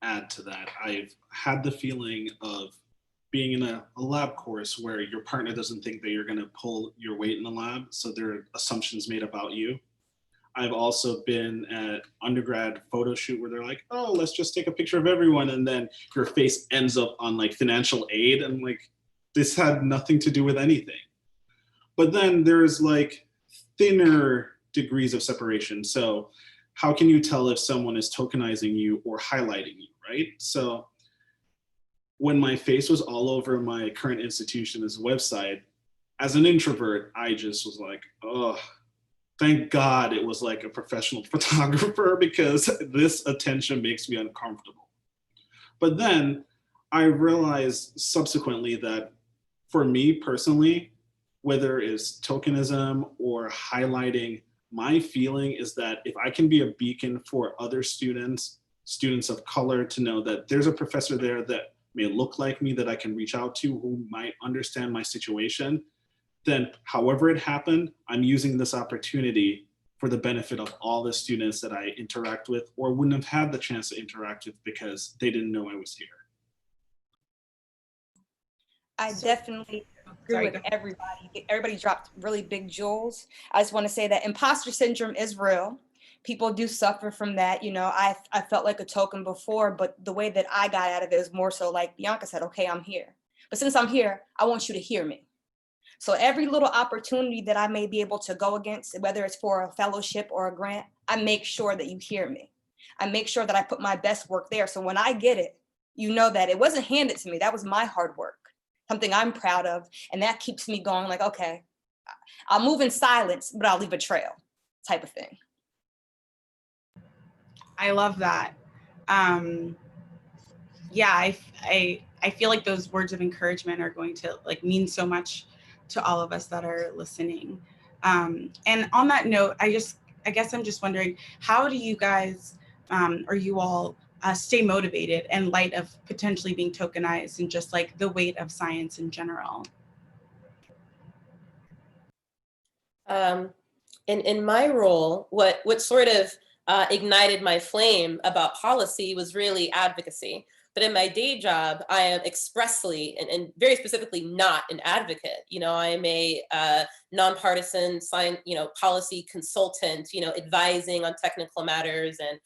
add to that. I've had the feeling of being in a lab course where your partner doesn't think that you're going to pull your weight in the lab, so there are assumptions made about you. I've also been at undergrad photo shoot where they're like, oh, let's just take a picture of everyone. And then your face ends up on like financial aid. And like, this had nothing to do with anything. But then there's like thinner degrees of separation. So how can you tell if someone is tokenizing you or highlighting you, right? So when my face was all over my current institution's website, as an introvert, I just was like, oh, thank God it was like a professional photographer, because this attention makes me uncomfortable. But then I realized subsequently that for me personally, whether it's tokenism or highlighting, my feeling is that if I can be a beacon for other students of color, to know that there's a professor there that may look like me that I can reach out to, who might understand my situation, then however it happened, I'm using this opportunity for the benefit of all the students that I interact with or wouldn't have had the chance to interact with because they didn't know I was here. I definitely agree with everybody. Everybody dropped really big jewels. I just want to say that imposter syndrome is real. People do suffer from that. You know, I felt like a token before, but the way that I got out of it is more so like Bianca said, okay, I'm here. But since I'm here, I want you to hear me. So every little opportunity that I may be able to go against, whether it's for a fellowship or a grant, I make sure that you hear me. I make sure that I put my best work there. So when I get it, you know that it wasn't handed to me. That was my hard work, something I'm proud of. And that keeps me going like, okay, I'll move in silence, but I'll leave a trail type of thing. I love that. Yeah, I feel like those words of encouragement are going to like mean so much to all of us that are listening. And on that note, I guess I'm just wondering, how do you guys or you all stay motivated in light of potentially being tokenized and just like the weight of science in general? In my role, what sort of ignited my flame about policy was really advocacy. But in my day job, I am expressly and very specifically not an advocate. You know, I am a nonpartisan science, policy consultant, advising on technical matters and,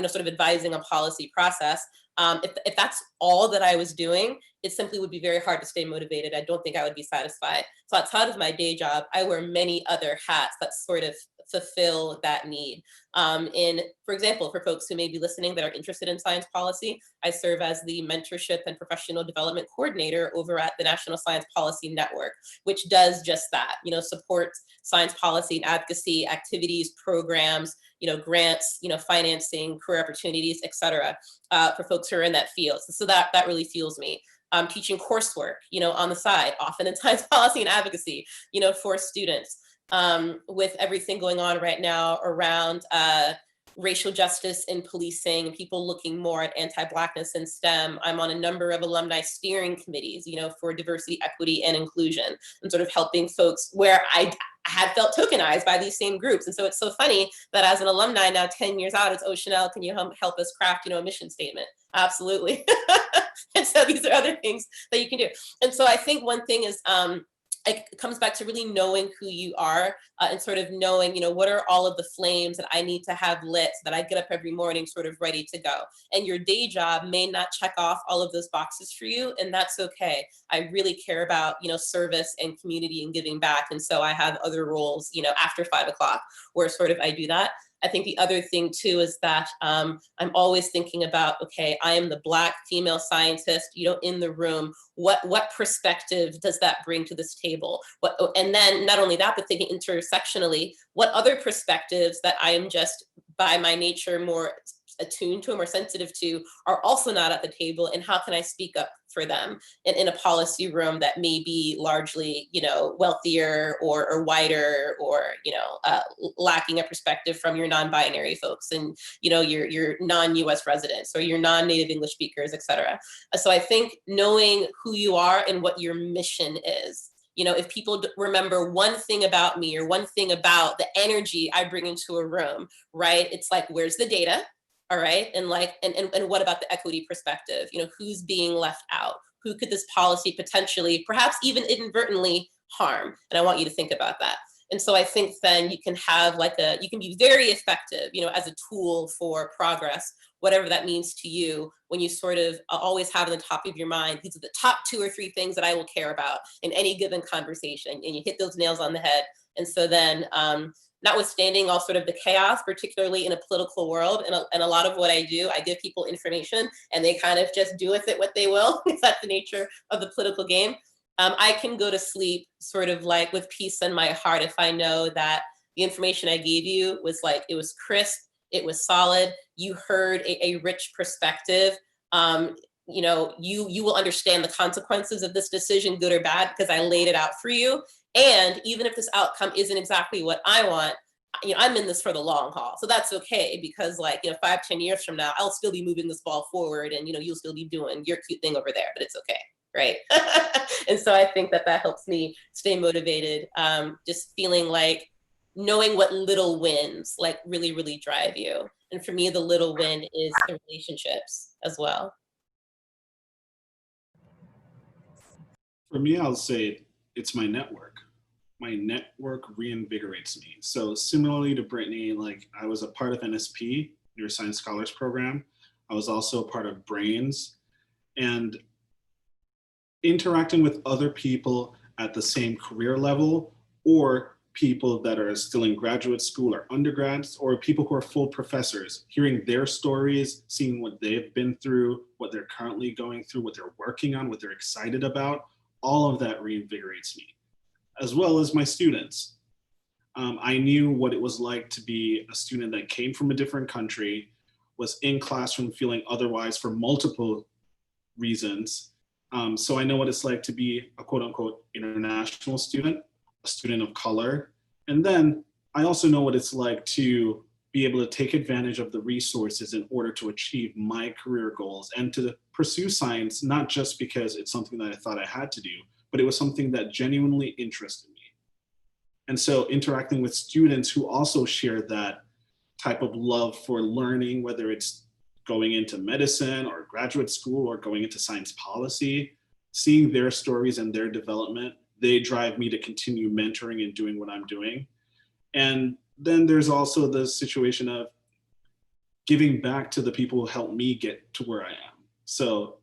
sort of advising on policy process. If that's all that I was doing, it simply would be very hard to stay motivated. I don't think I would be satisfied. So outside of my day job, I wear many other hats that sort of fulfill that need. For example, for folks who may be listening that are interested in science policy, I serve as the Mentorship and Professional Development Coordinator over at the National Science Policy Network, which does just that, supports science policy and advocacy activities, programs, grants, financing, career opportunities, et cetera, for folks who are in that field. So that really fuels me. Teaching coursework, on the side, often in science policy and advocacy, for students. With everything going on right now around racial justice in policing and people looking more at anti-Blackness in STEM, I'm on a number of alumni steering committees, for diversity, equity, and inclusion, and sort of helping folks where I had felt tokenized by these same groups. And so it's so funny that as an alumni now 10 years out, it's, oh, Chanel, can you help us craft, a mission statement? Absolutely. And so these are other things that you can do. And so I think one thing is, it comes back to really knowing who you are and sort of knowing, what are all of the flames that I need to have lit so that I get up every morning sort of ready to go. And your day job may not check off all of those boxes for you, and that's okay. I really care about, service and community and giving back. And so I have other roles, after 5 o'clock where sort of I do that. I think the other thing too is that I'm always thinking about, okay, I am the Black female scientist, in the room. What perspective does that bring to this table? And then not only that, but thinking intersectionally, what other perspectives that I am just by my nature more attuned to, more sensitive to, are also not at the table, and how can I speak up for them in a policy room that may be largely, wealthier or whiter or, lacking a perspective from your non-binary folks and, your non-US residents or your non-native English speakers, et cetera. So I think knowing who you are and what your mission is, if people remember one thing about me or one thing about the energy I bring into a room, right? It's like, where's the data? All right. And what about the equity perspective? Who's being left out? Who could this policy potentially, perhaps even inadvertently harm? And I want you to think about that. And so I think then you can have you can be very effective, as a tool for progress, whatever that means to you, when you sort of always have in the top of your mind, these are the top 2 or 3 things that I will care about in any given conversation, and you hit those nails on the head. And so then, notwithstanding all sort of the chaos, particularly in a political world, and a lot of what I do, I give people information and they kind of just do with it what they will. That's the nature of the political game. I can go to sleep sort of like with peace in my heart if I know that the information I gave you was it was crisp, it was solid, you heard a rich perspective. You will understand the consequences of this decision, good or bad, because I laid it out for you. And even if this outcome isn't exactly what I want, I'm in this for the long haul. So that's okay, because 5, 10 years from now, I'll still be moving this ball forward, and you'll still be doing your cute thing over there, but it's okay. Right. And so I think that helps me stay motivated. Just feeling like knowing what little wins really, really drive you. And for me, the little win is the relationships as well. For me, I'll say it's my network. My network reinvigorates me. So similarly to Brittany, I was a part of NSP, Neuroscience Scholars Program. I was also a part of Brains, and interacting with other people at the same career level, or people that are still in graduate school or undergrads, or people who are full professors, hearing their stories, seeing what they've been through, what they're currently going through, what they're working on, what they're excited about, all of that reinvigorates me, as well as my students. I knew what it was like to be a student that came from a different country, was in classroom feeling otherwise for multiple reasons. So I know what it's like to be a quote unquote international student, a student of color. And then I also know what it's like to be able to take advantage of the resources in order to achieve my career goals and to pursue science, not just because it's something that I thought I had to do, but it was something that genuinely interested me. And so interacting with students who also share that type of love for learning, whether it's going into medicine or graduate school or going into science policy, seeing their stories and their development, they drive me to continue mentoring and doing what I'm doing. And then there's also the situation of giving back to the people who helped me get to where I am. So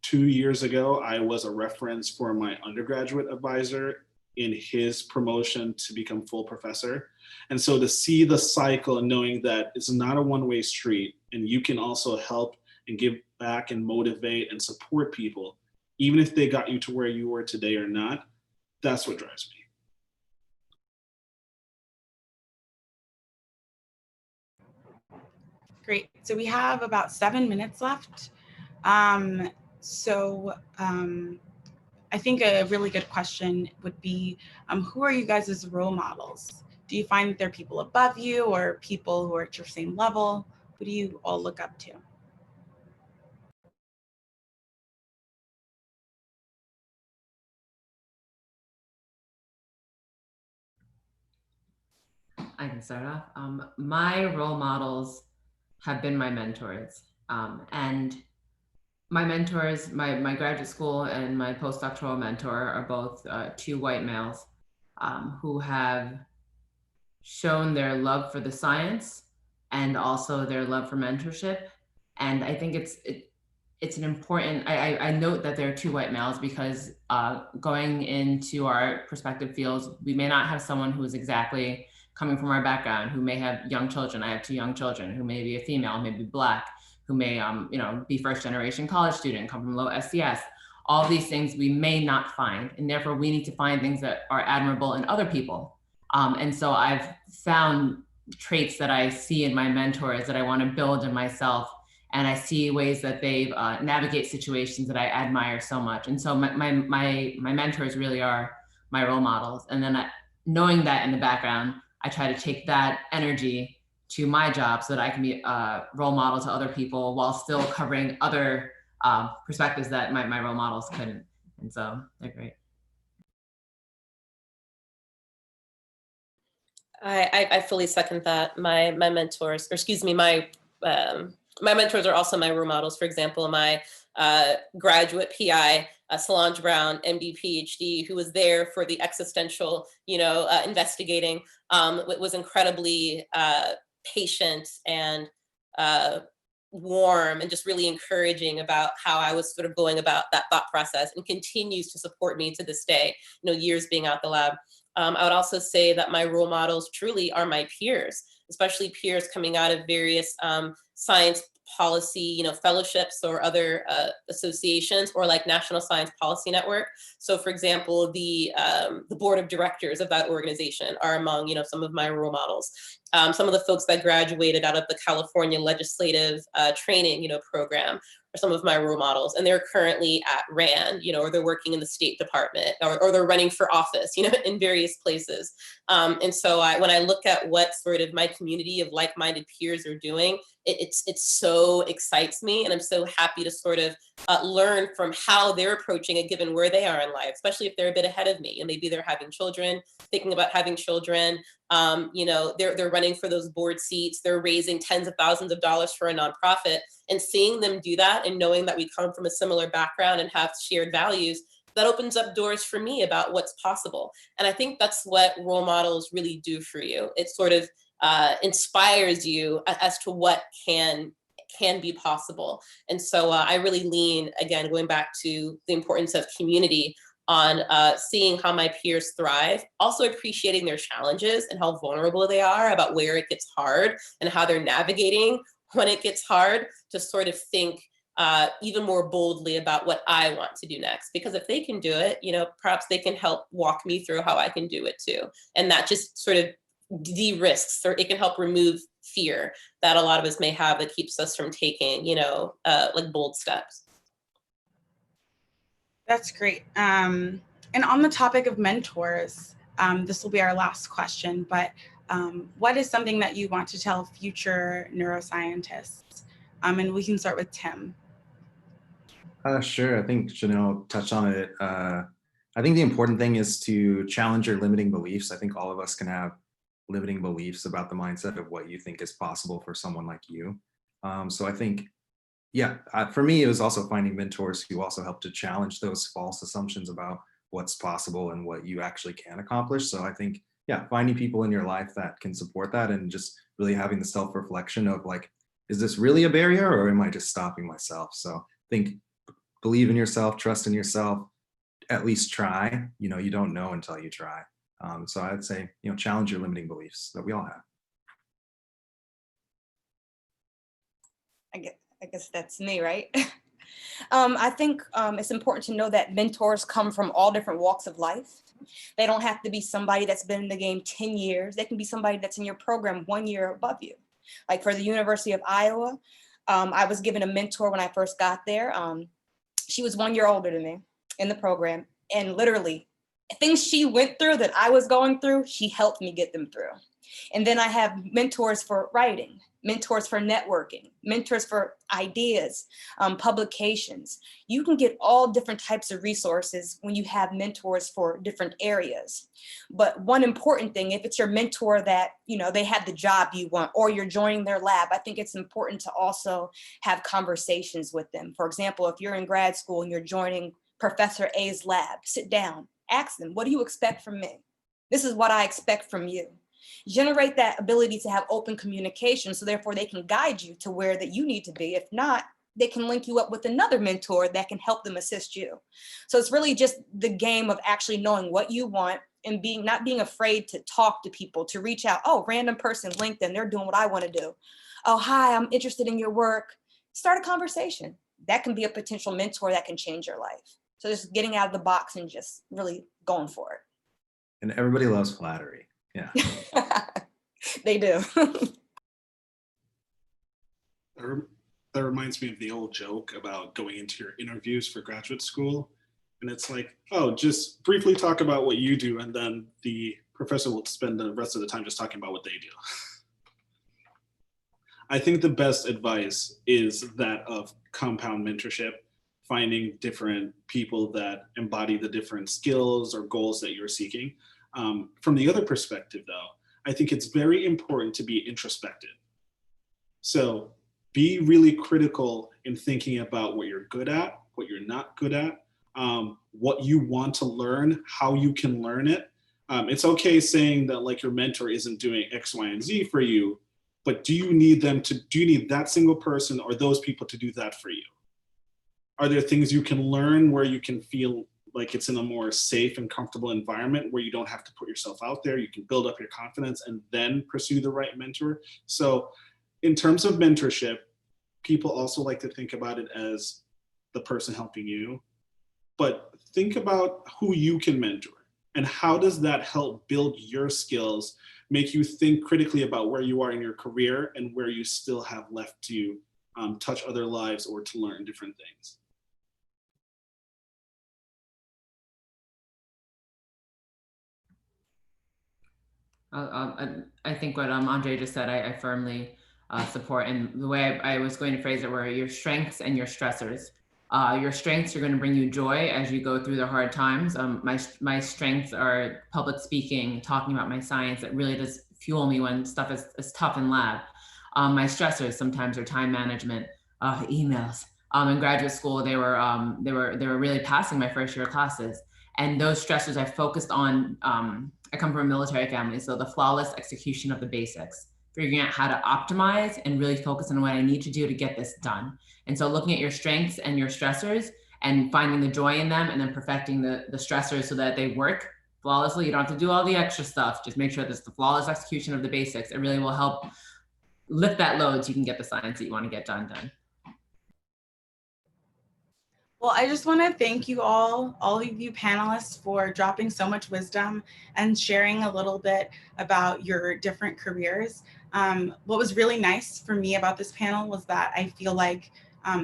2 years ago, I was a reference for my undergraduate advisor in his promotion to become full professor. And so to see the cycle and knowing that it's not a one-way street, and you can also help and give back and motivate and support people, even if they got you to where you were today or not, that's what drives me. Great. So we have about 7 minutes left. I think a really good question would be, who are you guys as role models? Do you find that there are people above you or people who are at your same level? Who do you all look up to? I can start off. My role models have been my mentors. And my mentors, my graduate school and my postdoctoral mentor are both 2 white males who have shown their love for the science and also their love for mentorship. And I think it's an important, I note that there are 2 white males because going into our respective fields, we may not have someone who is exactly coming from our background, who may have young children. I have 2 young children, who may be a female, maybe Black, who may be first generation college student, come from low SES. All these things we may not find, and therefore we need to find things that are admirable in other people. And so I've found traits that I see in my mentors that I want to build in myself, and I see ways that they navigate situations that I admire so much. And so my mentors really are my role models. And then knowing that in the background, I try to take that energy to my job so that I can be a role model to other people while still covering other perspectives that my role models couldn't. And so they're great. I fully second that. My mentors, or excuse me, my mentors are also my role models. For example, my graduate PI Solange Brown, MD, PhD, who was there for the existential, investigating, was incredibly patient and warm and just really encouraging about how I was sort of going about that thought process, and continues to support me to this day, years being out the lab. I would also say that my role models truly are my peers, especially peers coming out of various science policy, fellowships or other associations, or like National Science Policy Network. So for example, the board of directors of that organization are among, some of my role models. Some of the folks that graduated out of the California legislative training, program are some of my role models, and they're currently at RAND, or they're working in the State Department, or they're running for office, in various places. And so when I look at what sort of my community of like-minded peers are doing, it so excites me, and I'm so happy to sort of learn from how they're approaching it, given where they are in life, especially if they're a bit ahead of me, and maybe they're having children, thinking about having children. They're running for those board seats, they're raising tens of thousands of dollars for a nonprofit, and seeing them do that and knowing that we come from a similar background and have shared values, that opens up doors for me about what's possible. And I think that's what role models really do for you. It sort of inspires you as to what can be possible. And so I really lean, again, going back to the importance of community, on seeing how my peers thrive, also appreciating their challenges and how vulnerable they are about where it gets hard and how they're navigating when it gets hard, to sort of think even more boldly about what I want to do next. Because if they can do it, perhaps they can help walk me through how I can do it too. And that just sort of de-risks, or it can help remove fear that a lot of us may have that keeps us from taking, like bold steps. That's great. And on the topic of mentors, this will be our last question, but what is something that you want to tell future neuroscientists? And we can start with Tim. Sure. I think Chanel touched on it. I think the important thing is to challenge your limiting beliefs. I think all of us can have limiting beliefs about the mindset of what you think is possible for someone like you. So I think, for me, it was also finding mentors who also help to challenge those false assumptions about what's possible and what you actually can accomplish. So I think, finding people in your life that can support that, and just really having the self-reflection of like, is this really a barrier, or am I just stopping myself? So I think believe in yourself, trust in yourself, at least try. You don't know until you try. So I'd say, challenge your limiting beliefs that we all have. I guess that's me, right? I think it's important to know that mentors come from all different walks of life. They don't have to be somebody that's been in the game 10 years. They can be somebody that's in your program 1 year above you. Like for the University of Iowa, I was given a mentor when I first got there. She was 1 year older than me in the program, and literally things she went through that I was going through, she helped me get them through. And then I have mentors for writing, mentors for networking, mentors for ideas, publications. You can get all different types of resources when you have mentors for different areas. But one important thing, if it's your mentor that, they have the job you want, or you're joining their lab, I think it's important to also have conversations with them. For example, if you're in grad school and you're joining Professor A's lab, sit down, ask them, what do you expect from me? This is what I expect from you. Generate that ability to have open communication, so therefore they can guide you to where that you need to be. If not, they can link you up with another mentor that can help them assist you. So it's really just the game of actually knowing what you want and not being afraid to talk to people, to reach out. Oh, random person, LinkedIn, they're doing what I want to do. Oh, hi, I'm interested in your work. Start a conversation. That can be a potential mentor that can change your life. So just getting out of the box and just really going for it. And everybody loves flattery. Yeah. They do. That reminds me of the old joke about going into your interviews for graduate school. And it's like, oh, just briefly talk about what you do, and then the professor will spend the rest of the time just talking about what they do. I think the best advice is that of compound mentorship, finding different people that embody the different skills or goals that you're seeking. From the other perspective, though, I think it's very important to be introspective. So be really critical in thinking about what you're good at, what you're not good at, what you want to learn, how you can learn it. It's okay saying that like your mentor isn't doing X, Y, and Z for you, but do you need that single person or those people to do that for you? Are there things you can learn where you can feel like it's in a more safe and comfortable environment where you don't have to put yourself out there? You can build up your confidence and then pursue the right mentor. So in terms of mentorship, people also like to think about it as the person helping you, but think about who you can mentor and how does that help build your skills, make you think critically about where you are in your career and where you still have left to touch other lives or to learn different things. I think what Andre just said, I firmly support. And the way I was going to phrase it were your strengths and your stressors. Your strengths are going to bring you joy as you go through the hard times. My strengths are public speaking, talking about my science. That really does fuel me when stuff is tough in lab. My stressors sometimes are time management, emails. In graduate school, they were really passing my first year classes. And those stressors I focused on, I come from a military family, so the flawless execution of the basics, figuring out how to optimize and really focus on what I need to do to get this done. And so looking at your strengths and your stressors and finding the joy in them and then perfecting the stressors so that they work flawlessly. You don't have to do all the extra stuff. Just make sure that's the flawless execution of the basics. It really will help lift that load so you can get the science that you want to get done. Well, I just want to thank you all of you panelists for dropping so much wisdom and sharing a little bit about your different careers. What was really nice for me about this panel was that I feel like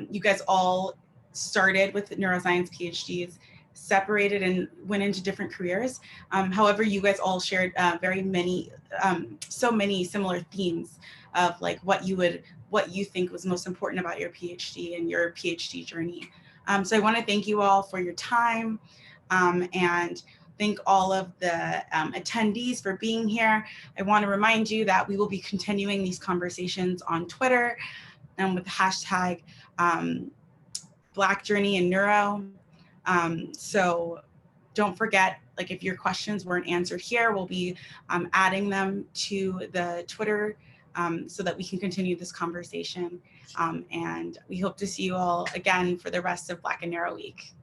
you guys all started with neuroscience PhDs, separated and went into different careers. However, you guys all shared so many similar themes of like what you think was most important about your PhD and your PhD journey. So I want to thank you all for your time and thank all of the attendees for being here. I want to remind you that we will be continuing these conversations on Twitter and with the hashtag Black Journey in Neuro. So don't forget, like if your questions weren't answered here, we'll be adding them to the Twitter so that we can continue this conversation. And we hope to see you all again for the rest of Black and Neuro Week.